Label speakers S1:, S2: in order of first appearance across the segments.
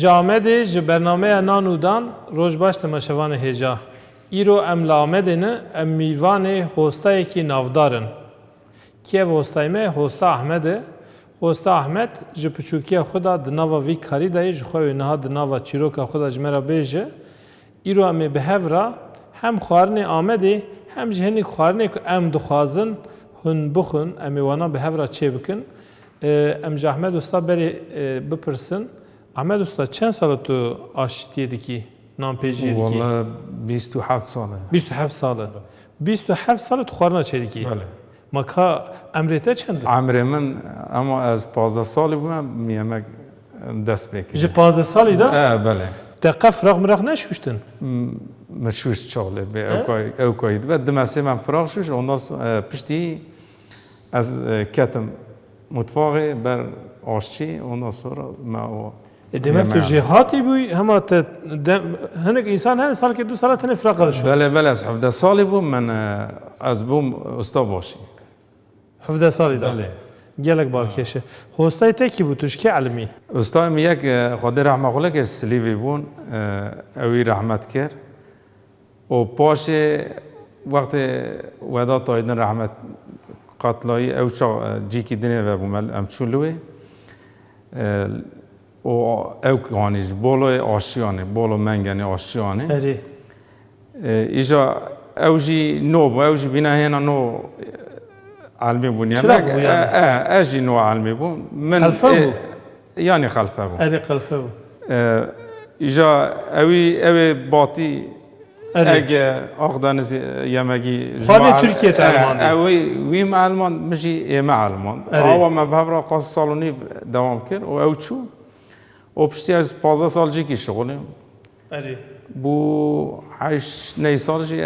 S1: جامده ج برنامه نانودان روز باش تماشوان هجا ایرو ام لامدنه ام میوان هوستای کی نافدارن کی هوستای مه هوستا احمده هوستا احمد ج پچوکی خدا دناوا وی کاری دای ج خو نه دناوا چیروکا خدا جمرا بیجه ایرو ام بهورا هم خوارنه آمده هم جهنی خوارنه که ام دخوازن هن بخون ام وانا بهورا چه بکن ام احمد استا بری بپرسن احمد استا چند سال تو آشتیدی کی نام پیجی کی
S2: والله 27 ساله
S1: 27 ساله 27 سال تو خوارنا چه کی
S2: بله
S1: ماکا امریته چند
S2: عمر من اما از 15 سالی بودم میام دست بکشم
S1: ج 15 سالی دا
S2: بله
S1: دقیقه فراغ مرغ نشوشتن
S2: مشوش چاله به اوکای بعد دمسه من فراغ شوش ondan پشتی از کتم متفاقی بر آشچی ondan sonra ما
S1: demek تو جهاتی بوی همه هنگ انسان هن سال که 2 سال تنه فراغ شد
S2: بله از 17 سالی بودم من از بوم استاد باشی
S1: 17 سالی دا
S2: بله
S1: گلک بالکشه هوستای تکی بود توش که علمی
S2: استادم یک خدا رحمه الله که سلیوی بون اوی رحمت کرد و پاش وقت ودا تایدن رحمت قتلایی او چا جی کی دنیا و بومل امچولوی و او کانیش بالای آشیانه بالا منگنی آشیانه
S1: اری
S2: ایجا اوجی نو اوجی بنا هنا نو علمی بونیم اجی نو علمی بون من
S1: خلفه
S2: یعنی خلفه بون
S1: اری خلفه
S2: ایجا اوی باتی اگه آخدانز یمگی
S1: خانه ترکیه تعلمان
S2: اوی وی معلمان مشی معلمان آوا ما بهبرا قاس سالونی دوام کرد و او چو و پشتی از 15 سال جی کی شغلیم
S1: اری
S2: بو 8 9 سال جی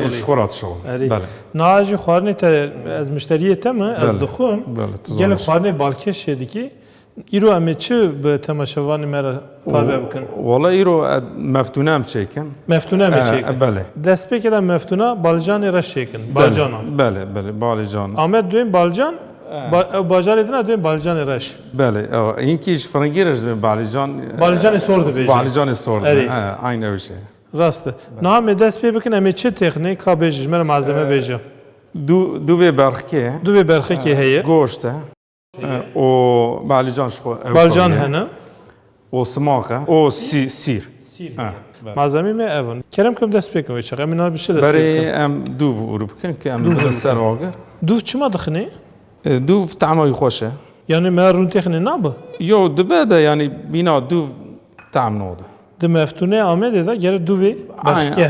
S1: شخورات
S2: شغل
S1: اری
S2: بله
S1: ناجی خوارنی تا از مشتریه تمه از دخوم گل خوارنی بالکش شدی کی ایرو امی چه به تماشاوانی مرا پاره بکن
S2: والله ایرو مفتونه هم چیکن
S1: مفتونه هم چیکن
S2: بله
S1: دست به کدام مفتونه بالجان رش چیکن بالجان
S2: بله بالجان
S1: آمد دویم بالجان باجاری دنیا دویم بالجان رش
S2: بله این کیش فرنگی رش
S1: بالجان سورد بیچ
S2: بالجان سورد aynı öyle şey
S1: راسته نام دست به بکن امی چه تکنیک کا بیچ مر malzeme بیچ
S2: دو ve برخی
S1: دو برخی کی هیه
S2: گوشت o balcan şu
S1: balcan hene
S2: o smaqa o sir
S1: malzeme mi evon kerem kim dest bekin ve çaqa mina bir şey dest
S2: برای ام دو ورب کن که ام دو سر آگر
S1: دو چما دخنی
S2: دو طعمای خوشه
S1: yani merun tekne nabı
S2: yo dubada yani bina dو طعم نوده
S1: de meftune amede da geri duvi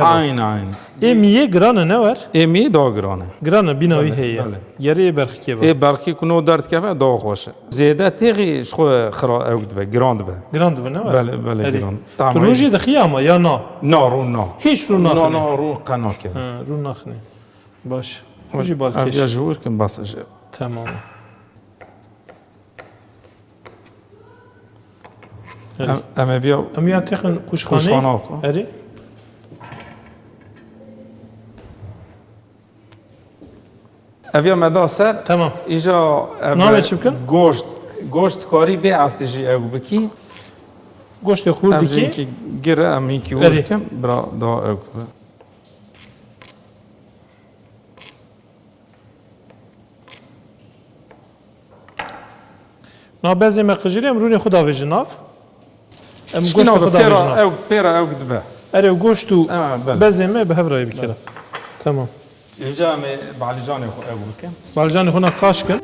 S2: aynen
S1: emiye grana ne var
S2: emi da grana
S1: grana binavi heye geri berxike var
S2: برخی کنو درد که دا خوشه زیاده تیغی شخو خرا اوگد به گراند به
S1: ne var
S2: بله گراند
S1: روجی دخی ama ya na
S2: رو
S1: hiç رو nakhne
S2: رو قنا که
S1: رو nakhne baş روجی balkeş
S2: ya جور کن بس
S1: tamam
S2: امیا
S1: تخن کشخانه اری
S2: اویا مدا سر
S1: تمام
S2: ایجا
S1: نامه چی بکن؟
S2: گوشت کاری به استشی او بکی
S1: گوشت خورد
S2: کی که گره امی کی ورکم برا دا او
S1: نا بعضی مقجری امرونی خدا وجناف
S2: ام گوشت خدا وجناف پیرا او دبه
S1: اره گوشتو بعضی ما به هفرای بکره تمام
S2: اینجا می بالجان او بکن
S1: بالجان خونه کاش کن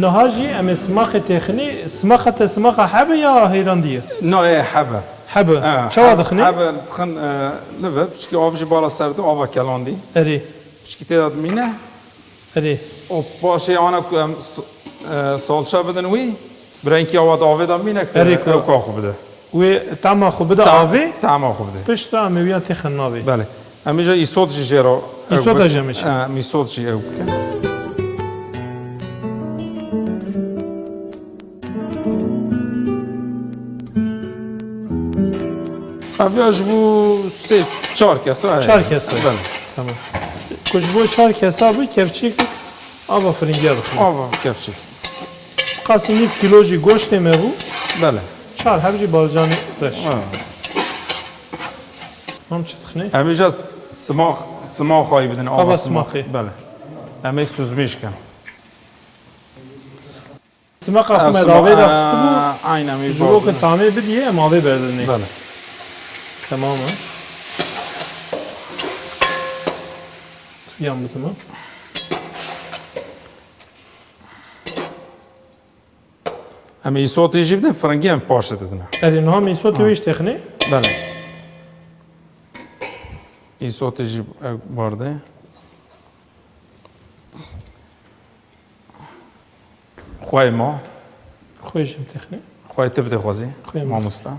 S1: نهاجي ام سماخ تخني سماخ حبه يا هيرانديه
S2: نه حبه
S1: حبه چه دخني
S2: حبه دخن لبه بشكي اوفجي بالا سرد اوفا كلاندي
S1: اري
S2: بشكي تداد مينه
S1: اري
S2: او باشي انا سالچا بدن وي برانكي اواد اودا مينه او كاخو بده
S1: و طعم خو بده آوي
S2: طعم خو بده
S1: پشت طعم ويا تخن ناوي
S2: بله امیجا ایسوت جیرو
S1: ایسوت اجمه چی؟
S2: ایسوت جی او بکن اویاش بو سه چهار کسا
S1: 4 کسا.
S2: بله
S1: Tamam. Kuşbu 4 kesa bu kevçik ava fırıngıya bakın.
S2: آوا کفچی
S1: Kasım 1 kiloji goşt eme bu.
S2: بله
S1: 4 hevci balcanı reş.
S2: آه.
S1: Mam çıtık ne?
S2: امیجا سماق خواهی بدن
S1: آوا سماقی.
S2: بله امی سوزمیش کن
S1: Sima kasım edave da bu.
S2: عین امی
S1: Juro ki tamir bidiye em ave berdini.
S2: بله
S1: Tamam mı? Yan bu tamam.
S2: امی ایسوت یجی بدن فرنگی هم پاشه دادن
S1: Erin ha mi sot yoğiş tekni.
S2: بله ایسوت یجی بارده خواه ما
S1: Koyacağım tekni.
S2: خواه تبده خوازی
S1: خواه ما.
S2: ما مستا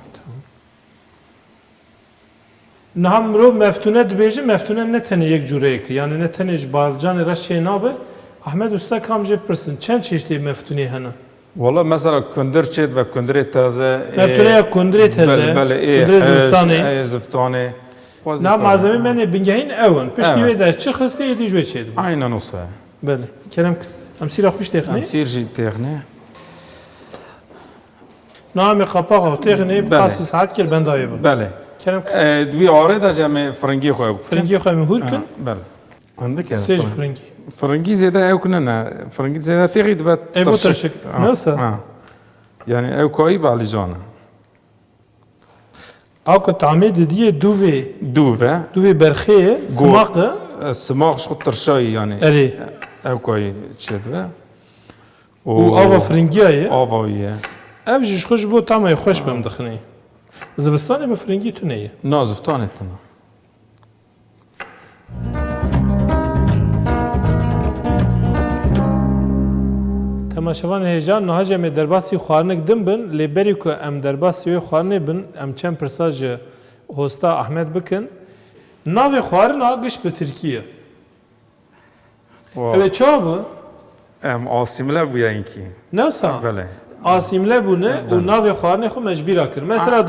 S1: Naham mro meftune dibêjin meftune ne tenê yek cure ki yani ne tenê ji balcanê re şey nabe Ahmed Usta kam jê pirsin çend çeşitê meftunê hene
S2: والله مثلا کندر چید و کندر تازه
S1: meftunê ya kundrê
S2: بله
S1: teze
S2: بله
S1: kundrê zistanê
S2: ای زفتانه
S1: na malzeme menê bingehîn ew piştî
S2: Evet.
S1: wê der çi xistê êdî ji wê çêdibû
S2: عین نوسه
S1: belê kerem em sîra xwîş
S2: هم
S1: texnê
S2: سیر جی تغنه
S1: namê qapaxa texnê
S2: Belê.
S1: pasî saet kir bendayê bin
S2: بله
S1: kerem
S2: دوی آره دا جمع فرنگی خواه بکن
S1: fringiyê xwe min hûr kin
S2: بله عندك
S1: sê ji fringî
S2: فرنگی زیاده او کنه نه فرنگی زیاده تغیی دبت
S1: Ev bu tırşık. Nasıl?
S2: Yani ev koyu bali canı.
S1: ew ku tamê didiye dûvê
S2: Duve,
S1: berxeyê simaqe
S2: smak şu tırşayı yani
S1: erê
S2: ev koyu çedve.
S1: û ava fringiya ye
S2: Avayı.
S1: ev jî ji xwe ji bo tamayê xweş bim dixinê. Zivistanê bi fringî tune ye.
S2: Naziftan ettin.
S1: Temaşevan hêjan niha jî em ê derbasî xwarinê din bin lê berî ku em derbasî wê xwarinê bin em çend pirsa ji Hosta Ahmed bikin. Navê xwarina giş bi Tirkiye. Ev ê çawa bû?
S2: Em asimle bu yayınki.
S1: Newsa?
S2: Bele.
S1: Asimle bûne û navê xwarinê xwe mecbîra kir. Mesela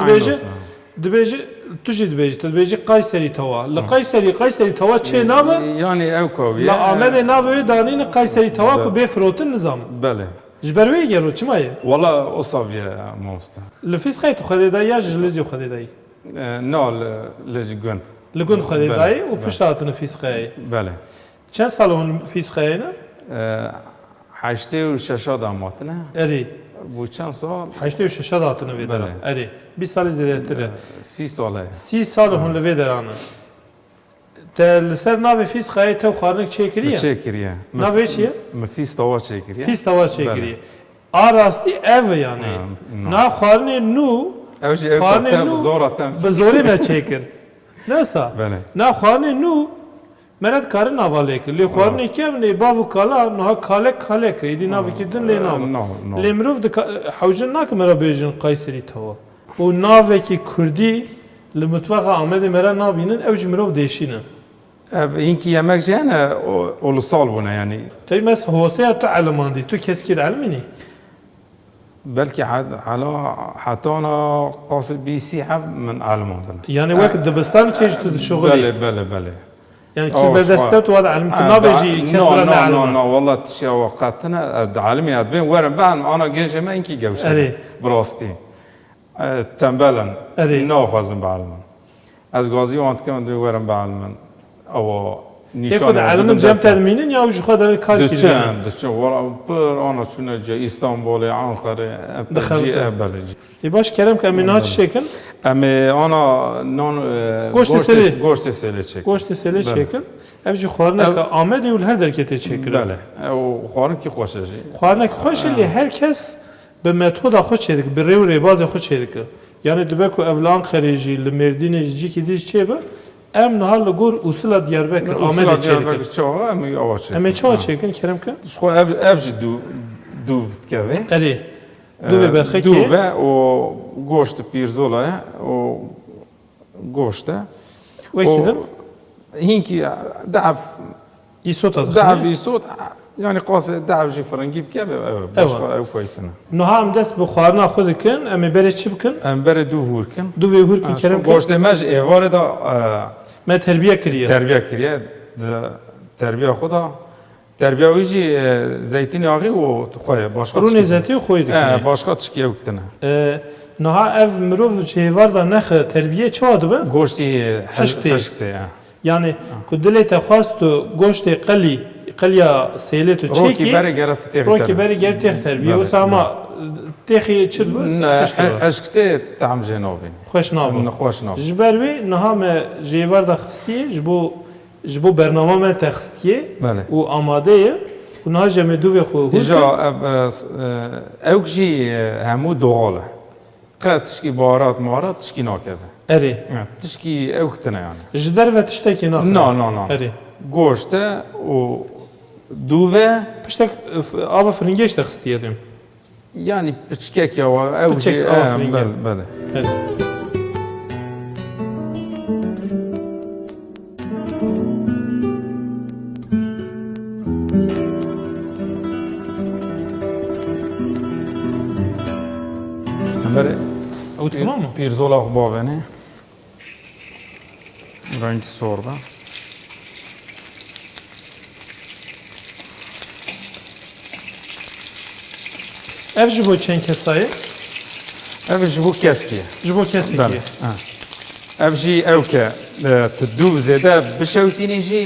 S1: dibêje tu jî dibêjî tu dibêjî Qayserî tawa. Li Qayserî tawa çê nabe?
S2: Yani ev koyu.
S1: Li Amedê navê wê danîne Qayserî tawa ku bê firotin nizam.
S2: Bele.
S1: Ji ber wê gero çima ye?
S2: Valla o sabiye mosta.
S1: Li fîsxeyê tu xwedê dayî ya ji lêzê xwedê dayî?
S2: No leci günt.
S1: Li gund xwedê
S2: Bele,
S1: dayî û
S2: bele.
S1: pişt hatine fîsxeyê.
S2: Bele.
S1: Çend sal hûn fîsxeyê ne?
S2: Haçte û şeşa damatine.
S1: Erê.
S2: Bu çend sal?
S1: Heştê û şeşa hatine vê deran. Erê. Bî salê zêdetir e.
S2: 30 sale.
S1: 30 sal hûn li vê deranin. Te li ser navê fîsxeyê tev xwarinek çêkiriye?
S2: Çekiriye.
S1: Navê çi ye?
S2: Mefis tava çekiriye.
S1: Fîs tawa çêkiriye. A rastî ev yani. Na xwarinê nû
S2: Ev jî ev
S1: Xwarinê
S2: tem
S1: nû
S2: zora tem.
S1: bi zorê me çêkir. Nesa?
S2: Bele.
S1: Na xwarinê nû meret karin ava lêkir. Lê xwarinê kevnê bav û kala niha kalek êdî navekî din lê nava.
S2: No, no.
S1: Lê mirov hewcin nake me re bêjin Qayserî tawa. û navekî Kurdî li mitwexa Amedê me re nabînin ew ji mirov değişînin.
S2: Ev inki yemek jene ulusal buna yani.
S1: Tey mes hosteya tu elmandî, tu keskî elmînî.
S2: Belki hala hatana qasib BC heb min Almandan.
S1: Yani wek dibistan kej tu şoğulî.
S2: Bele.
S1: Yani ki bedeste tu vada elm nabêjî kes
S2: No,
S1: bira me
S2: no, no,
S1: elman.
S2: no. Wallah tişya waqatına alimi adbin werin ben ana gençeme inki gewşe.
S1: Erê.
S2: Brasti. Tembelen.
S1: Erê.
S2: No xwazim be Alman. Ez gazî wan dikim du werin be Alman. Awa
S1: Yekod elmin cem terminin ya ji xwe derê kar kiriye.
S2: Diçin wala pir ana çûne İstanbulê Ankara'ya bele.
S1: E baş kerem ki emin naç çekin.
S2: Em ana non goşte sele çek.
S1: Goştê selê çekin. Ev jî xwarineka Amedê û li her derketê çêkirin.
S2: Bele. O xwarin ki xweş e jî.
S1: Xwarinek xweş e lê herkes bi metoda xwe çêdik, bi rêw û rêbazê xwe çêdike. Yani dibe ku ev li Ankara'yê jî li Mêrdînê jî cikî dîş çêbe em niha li gor usula Diyarbekir Amedê çêdikin.
S2: Çawa em ava çek.
S1: Em ê çawa çêkin kerem ki?
S2: Xwe ev jî du dikeve.
S1: Erê. Dûvê berxekê.
S2: Dûve o goşt pîrzola o goşte.
S1: Wekî din?
S2: هينكي دعب
S1: İsota
S2: دعب
S1: da.
S2: يسود يعني قاس دعب جي فرنجي بكاب باشقا او كويتنا
S1: Nuham dest bu xwarina xwe dikin, em ê berê çi bikin?
S2: ام بره دو هوركن
S1: Du vê hûrkî
S2: شو
S1: kerem
S2: گوشت ماج ایوار دا
S1: me terbiye kiriye.
S2: تربیه کریه تربیه خدا تربیه ویجی زیتون آقی و خواه باشقا
S1: Rûnê zetî xwe dikin.
S2: باشقا تشکیه وقتنه
S1: Niha ev mirov cêvar da nexe terbiye çi dibe?
S2: گوشتی
S1: هشتی.
S2: هشته
S1: Yani ku dilê te xwast tu goştê qeliya sêlê tu
S2: روکی
S1: çêkî,
S2: بره گرت تیغ
S1: rokî berî ger têx terbiye.
S2: بله.
S1: Wisa ama têxî çi
S2: اشکته تعم جنابین
S1: xweş nabin.
S2: خوش ناب
S1: Ji ber wê niha me jêvar da xistiye ji bo bername me te xistiye
S2: بله
S1: û amade ye. Ku niha jemê dû vê xwe
S2: اینجا اوک جی همو دوغاله قد تشکی بارات مارات تشکی ناکده
S1: erê.
S2: تشکی اوکتنه yani
S1: Ji derve tiştekî naxin.
S2: نه
S1: Erê.
S2: گوشته و دوه
S1: Piştek ava firingeş de xistiye diyorum.
S2: yani piçkek ya ev
S1: Piçek,
S2: جی
S1: aferin ya.
S2: بله
S1: Erê.
S2: بله
S1: Ew tamam mı?
S2: پیرزولا خو باونه رنگ سربه
S1: Ev ji bo çend kesayê?
S2: ev ji bu keskiye
S1: Ji bo kesekî.
S2: بله ev jî ew ke tu zêde bişewtînê jî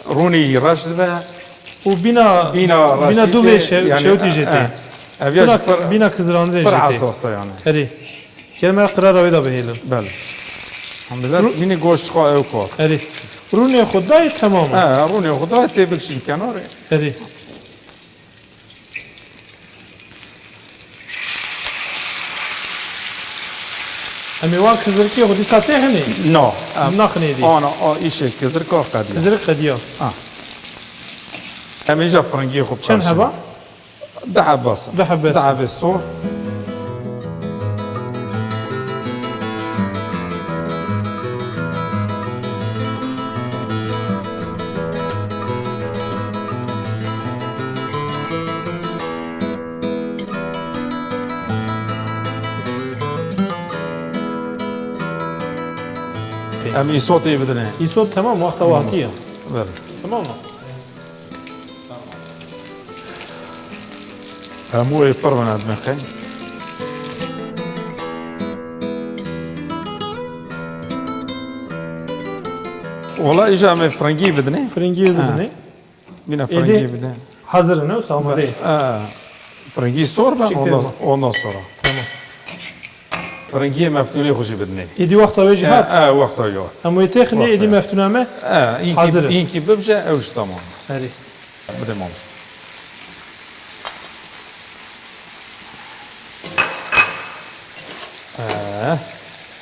S2: rûnî reş dibe
S1: û bîna
S2: bîna
S1: du vê şewtî jê tê.
S2: ev ya ji
S1: Bîna kizrandirê
S2: pir
S1: jê tê.
S2: esasa yani
S1: Erê. Kerem qirara wê da bihêlin.
S2: بله Hamdülillah yine goşt xo ew kor
S1: Erê. Rûnê xwe dayê temam.
S2: rûnê xuda tê bikşîn kenarê
S1: Erê. Em ê wan kizirkê xwe dîsa tê hinê?
S2: no
S1: Naxinê dî.
S2: ana îşe kizir kor qediye
S1: Kizirik qediya.
S2: em êja firengî xwe
S1: Çend heba?
S2: daha bas
S1: Daha bas.
S2: daha bas sor em îsotê bidine
S1: İsot tamam vakta vaktiye.
S2: بله
S1: Tamam mı?
S2: hemû ê pir bine dimiqin Valla îja em ê firengî bidine
S1: Fırıngı ne?
S2: bîne firengî bidine
S1: Hazır ne? Samade.
S2: فرنگی سور ben ondan sonra.
S1: Tamam.
S2: فرنگی مفتونی خوشی بدنی.
S1: İdi vakta ve cihat.
S2: وقتا yok.
S1: Ama yetehni idi meftuname. Hazır.
S2: این کی ببجه اوش تمام.
S1: Hadi.
S2: بده مامس.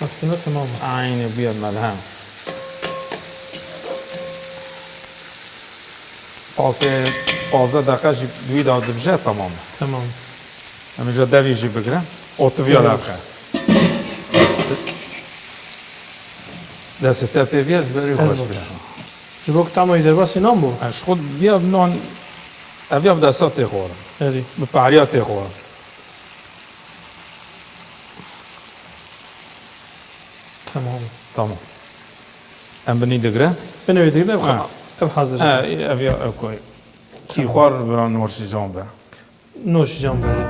S1: Aslında tamam.
S2: aynı bir melhem. Pazı dakika دوی داد بجه تمام.
S1: Tamam.
S2: امیجا دوی جی بگیرم. اوتویا لبخه. دست تپه بیاد بری خوش بیاد.
S1: Jibok tamo izervasi nam bu.
S2: اش خود بیا نان اویا دستات خورم.
S1: Hadi.
S2: به پریات خورم.
S1: Tamam.
S2: تمام. ام بنی دگره.
S1: Ben öyle değil de ev hazır.
S2: اویا کوی. کی خوار بران نورشی جان به.
S1: Noş cam böyle.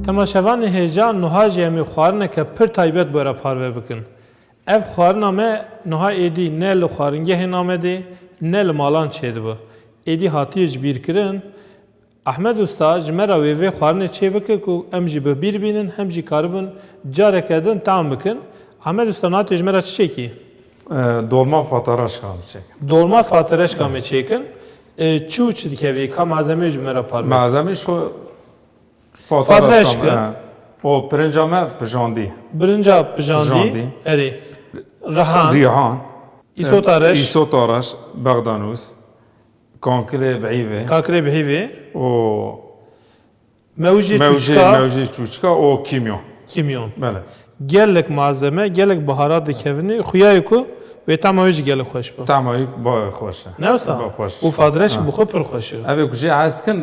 S1: Temaşevan heyecan nuha jemi xwarine ke pir taybet bora parve bikin. Ev xwarina me nuha êdî ne li xwaringehê namedê ne li malan çêdibe. Êdî hatiye ji bîrkirin. Ahmed Usta ji me re wê vê xwarinê çê bike ku em jî bi bîr bînin hem jî karibin careke din tam bikin. Ahmed Usta natê ji me re çi çêkî?
S2: Dolma fataraş kalmış çek.
S1: Dolma fatireşka me çêkin. Çû çi dikevî ka malzemê ji me re parve.
S2: Malzeme şu
S1: Fataraş
S2: fataraş
S1: kı.
S2: kalmış. O pirincame pijandi.
S1: Birinca pijandî,
S2: Pijandî.
S1: erê. Rihan,
S2: Rihan.
S1: îsotareş,
S2: İsotareş. Bagdanus. Kankile beyve.
S1: kakirê bihêvê,
S2: O
S1: mewjê
S2: mevci
S1: tuşka,
S2: mevci çuçka o kimyon.
S1: kimyon.
S2: Bele.
S1: gelek malzeme, gelek baharat dikevini, xuyayı ku ve tamamıyla gelek hoş bu.
S2: طعمه با خوشه
S1: Ne olsa?
S2: با خوش
S1: O fadreş bu kadar hoş.
S2: اوه کجی عز کن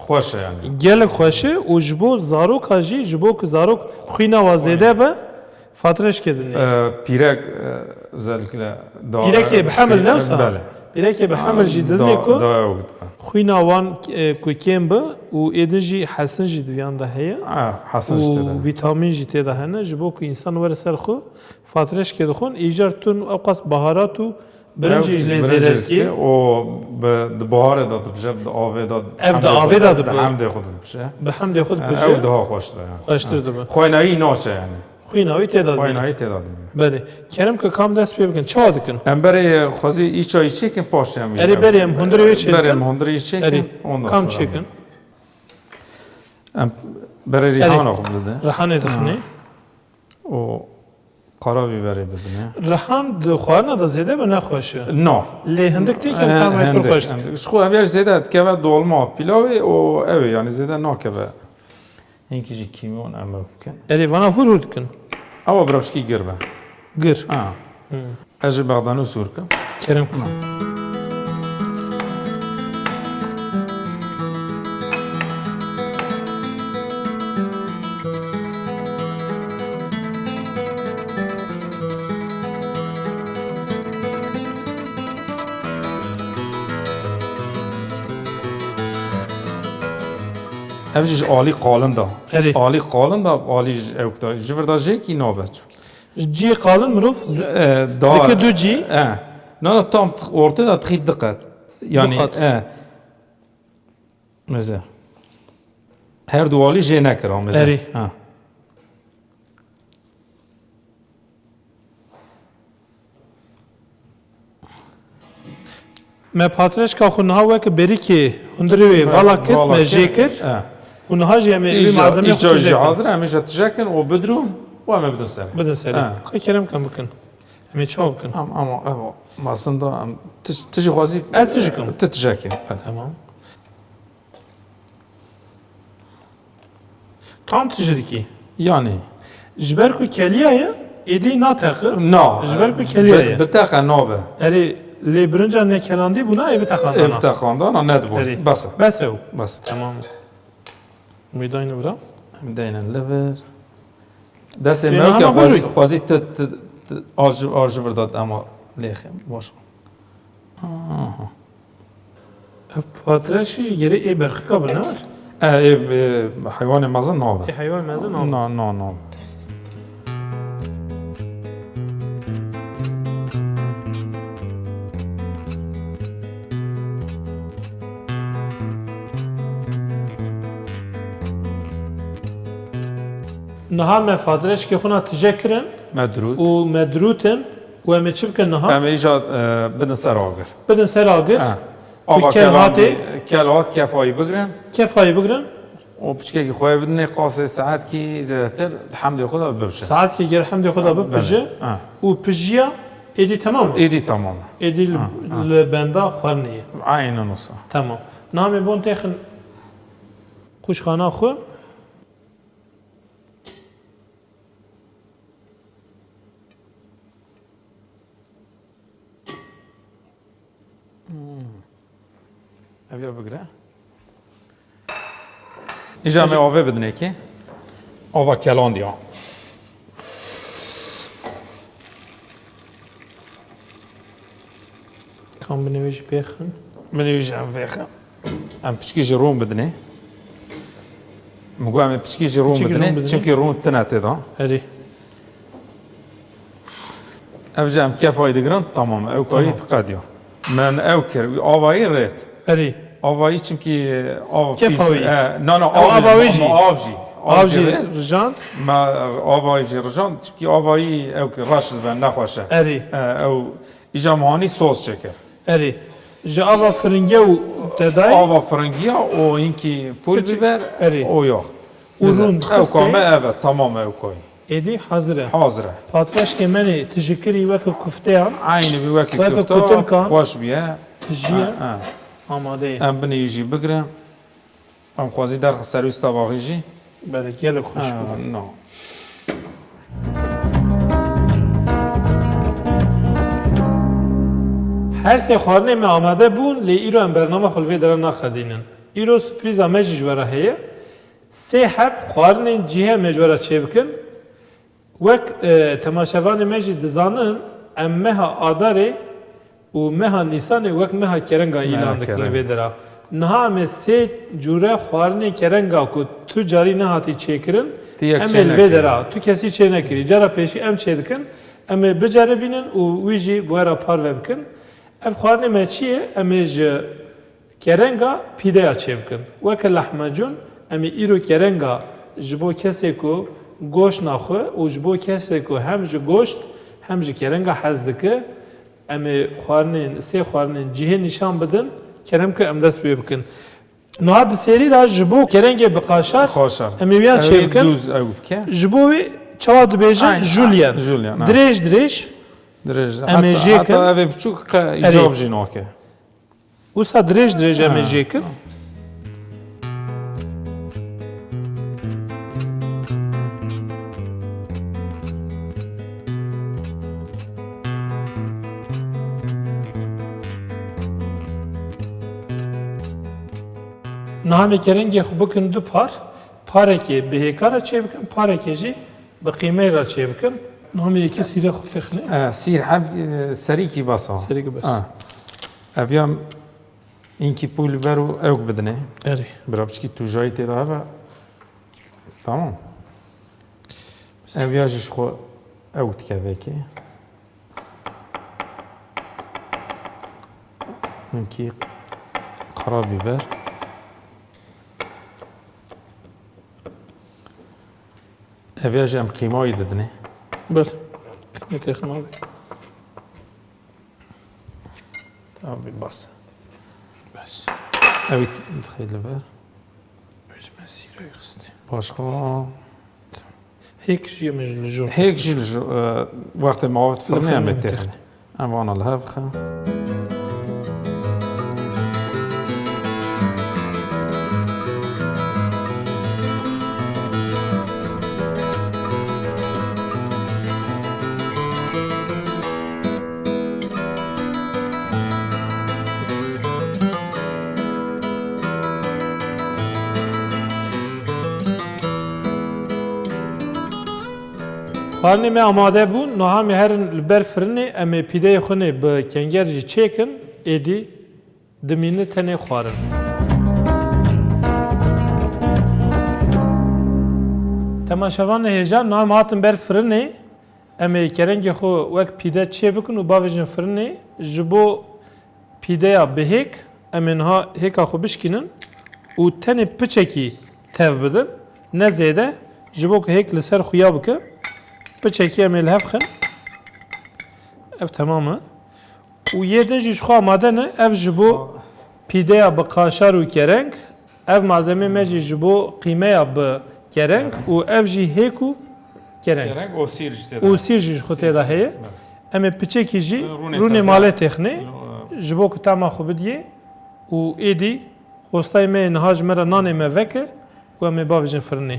S2: خوشه یعنی
S1: Gelek hoşu, o jbo zarok hacı, jbo ki zarok xuyna vazede be, fadreş kedini.
S2: پیرک özellikle
S1: Pireke behamel ne olsa?
S2: بله
S1: Pireke behamel jidini ku,
S2: دا بود
S1: xuyna van ku kembe, o edinci hasen jidviyan da heye.
S2: حسن
S1: و
S2: شده
S1: ویتامین جی تیدا هنه جبو که انسان ور سر خو فاترش که دخون ایجار تون اوقاس بهارات و برنجی نزیرد کی
S2: و به بهار داد بشه به آوه داد
S1: اف دا آوه داد
S2: به حمد خود بشه
S1: به حمد خود
S2: او
S1: بجه
S2: ده خوش داره
S1: خوشتر دبه
S2: خوینایی ناشه یعنی
S1: خوی نوی تیدا
S2: خوینایی تعداد
S1: بله کرم که کام دست پی بکن چه دکن
S2: ام برای خوازی ای چای چیکن پاشه هم
S1: اری بریم هندری چیکن
S2: بریم هندری چیکن
S1: اری
S2: ondan
S1: کام
S2: sonra
S1: چیکن
S2: ام برای ریحان آخو بده
S1: رحانه دخنی
S2: و قرا بیبری بدونه
S1: رحان دخوانه دا زیده به نخوشه
S2: نه
S1: لی هندک تی که تام های پر خوشت
S2: خو اویش زیده که و دولما پیلاوی و اوی یعنی زیده نه که و این کیجی کیمیون امر بکن
S1: اری وانا هور دکن
S2: اما براشکی گربه
S1: گر
S2: اجر بغدانو سور کن
S1: کرم کنم
S2: اویش عالی قالن دا
S1: اری
S2: عالی قالن دا عالی اوکتا جوردا جکی نابت
S1: جی قالن مروف
S2: دا
S1: دکه دو جی
S2: نه نه tam ortada txid dikkat yani
S1: Dikkat.
S2: mesela her duali jene kira mesela
S1: Eri. me patreş ka xunha ve ke beri ki hundri ve vala kit me jekir unha je me evi malzeme
S2: iş çocuğu hazır hemize tjaken o bedrum و هم بدون سر
S1: بدن سری که کرم کم بکن همی چاو بکن
S2: اما aslında تجي خوازي
S1: از تجی کن
S2: تتجاكي
S1: tamam tam tijri ki
S2: يعني
S1: جبر کو کلیه یا ایدی ناتق
S2: نا
S1: جبر کو کلیه یا
S2: بتاقة نوبة
S1: اری لی برنجا نکلاندی بنا ایبی تخاندانا
S2: بتاقة ندبو بس
S1: بس او
S2: بس
S1: tamam میداین برا
S2: بدينا الليفر دست ما که خوازی آج ورداد اما لیخم باشه
S1: پاترشی گری ای برخی کابل نار
S2: حیوان مزن نابه
S1: ای حیوان مزن نار
S2: نه نه نه
S1: نهار ما فادرش که خونا تجکرن
S2: مدرود
S1: و مدروتن و همه چی بکن نهار
S2: اما ایجاد بدن سر آگر
S1: بدن سر آگر
S2: آقا
S1: کلهاتی
S2: کلهات کفایی بگرن
S1: کفایی بگرن
S2: و بچکه که خواهی بدن قاسه ساعت کی زیادتر الحمد خدا ببشه
S1: ساعت که گر حمد خدا بپجه و پجیا ایدی تمام
S2: ایدی تمام
S1: ایدی لبنده خورنیه
S2: عین نصا
S1: تمام نامی بون تیخن خوشخانه خو
S2: اویا بگره اینجا همه آوه بدنه که آوه کلان دیا
S1: کام بنویش بیخن
S2: منویش هم ویخه هم پچکیش روم بدنه مگو هم پچکیش روم بدنه چونکه روم تنته دا
S1: هری
S2: اوجه هم کفایی دگرن تمام او کایی تقدیا من او کر آوایی ریت
S1: هری
S2: آوایی چونکه آو
S1: کفایی
S2: نه نه
S1: آوایی جی
S2: آوجی
S1: رجاند
S2: ما آوایی رجان چونکه آوایی او که راشد بن نخواشه
S1: هری
S2: او ایجا مهانی سوز چکر
S1: هری جا آوا فرنگه و تدای
S2: آوا فرنگیا و اینکه پول بیبر او یا
S1: اون
S2: او کامه اوه تمام او کایی
S1: ایدی حاضره
S2: حاضره
S1: پاترش که منی تشکری وقت کفته هم
S2: عین بی وکی
S1: و
S2: کفتا
S1: بکوتن کن.
S2: خوش بیه
S1: تجیه آماده ای
S2: ام بنی یجی بگره ام خوازی در سرویس تواقی جی
S1: بله گل خوش بود
S2: نه
S1: Her şey xwarnê me amade bûn lê îro em bername xwe li vê dere naxedînin. Îro sürprîza me jî ji we re heye. Sê her xwarinên cihê me ji we re çêbikin. Wek temaşevanê me jî dizanin em meha Adarê û meha Nîsanê wek meha kerenga îlan dikin li vê dere. Niha em ê sê cûre xwarinê kerenga ku tu carî nehatî çêkirin em ê li vê dere. Tu kesî çê nekirî. Cara pêşî em çê dikin. Em ê biceribînin û wî jî bi we re parve bikin. Ev xwarinê me çi ye? Em ê ji kerenga pîdeya çêbikin. Weke lehmecûn em ê îro kerenga ji bo kesê ku goşt naxwe û ji bo kesê ku hem ji goşt hem ji kerenga hez dike em ê xwarinên sê xwarinên cihê nîşan bidin kerem ku em dest pê bikin. Niha di serî de ji bo kerengê bi qaşar em ê wiyan çêbikin. Ji bo wê çawa dibêjin julyen. Dirêj dirêj em ê jêkin.
S2: Heta ev ê biçûk îcab jî nake.
S1: Wisa dirêj dirêj em ê jêkin. Niha em ê kerengê xwe bikin du par. Parekê bi hêka re çêbikin, parekê jî bi qîmeyê re çêbikin. Niha em ê yekê sîrê xwe fixne.
S2: Sîr hev serîkî basa.
S1: Serîkî bes.
S2: Ev ya inkî pûl ber û ewk bidine.
S1: Erê.
S2: Bira biçikî tujayî têda hebe. Tamam. Ev ya jî ji xwe ewk dike vekê. Inkî qara biber. Ev ya jî em qîmayî didine.
S1: Bir. Ne texim abi.
S2: Tamam bir bas.
S1: Bes.
S2: Evet, dixî li ber.
S1: Bezme sîrê xistî.
S2: Başqa
S1: Hêk jî em ê ji li jor.
S2: hêk jî li wextê mavê firnê em ê têxine. Em wana li hev xe.
S1: Xwarinê me amade bûn, niha em ê herin li ber firinê em ê pîdeyê xwe bi kenger jî çêkin, êdî dimîne tenê xwarin. Temaşevanê hêja niha em hatin ber firinê em ê kerengê xwe wek pîde çêbikin û bavêjin firinê ji bo pîdeya bihêk em ê niha hêka xwe bişkînin û tenê piçekî tev bidin, ne zêde ji bo ku hêk li ser xuya bike. Piçekî em ê li hev xin. Ev temam e. û yê din jî ji xwe amade ne, ev ji bo pîdeya bi qaşar û kereng, ev malzemê me jî ji bo qîmeya bi kereng û ev jî hêk û kereng.
S2: O sîr jî têda.
S1: û sîr jî ji xwe têda heye. Em ê piçekî jî rûnê malê texne ji bo ku tema xwe bidiye û êdî xwestayê me niha ji me re nanê me veke û em ê bavêjin firinê.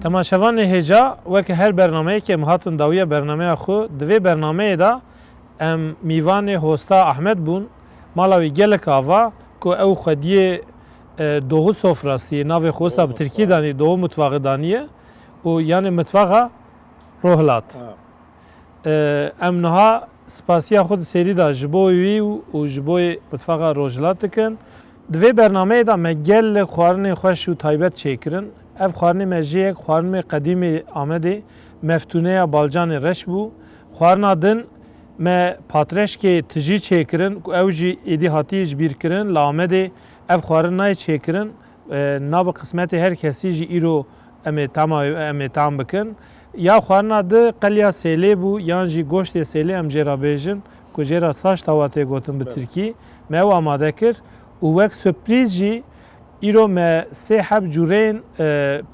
S1: Temaşevanê hêja weke her bernameyekê em hatin dawiya bernameya xwe di vê bernameyê de em mîvanê Hosta Ahmed bûn mala wî gelek ava ku ew xwediyê doğu sofrası navê xwesta bi Tirkî danî doğu mutfağı daniye û yani mutfağa rohlat. Em niha spasiya xwe di serî da ji bo wî û ji bo mutfaqa rojhilat dikin. Di vê bernameyê da me gelek xwarinê xweş û taybet çêkirin. Ev xwarinê me jî yek xwarinê qedîmê Amedê meftûneya balcanê reş bû. Xwarina din me patreşkê tijî çêkirin ku ew jî êdî hatiye ji bîrkirin li Amedê ev xwarin nayê çêkirin nav qismetê her kesî jî îro em ê tam bikin. Ya xwarina di qeliya sêlê bû yan jî goştê sêlê em jê ra bêjin ku jê ra saş tawa tê gotin bi Tirkî me ew amade kir û wek sürprîz jî îro me sê heb cûreyên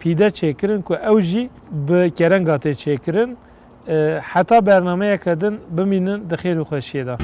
S1: pîde çêkirin ku ew jî bi kerenga tê çêkirin. Heta bernameyeke din bimînin di xêr û xweşiyê de.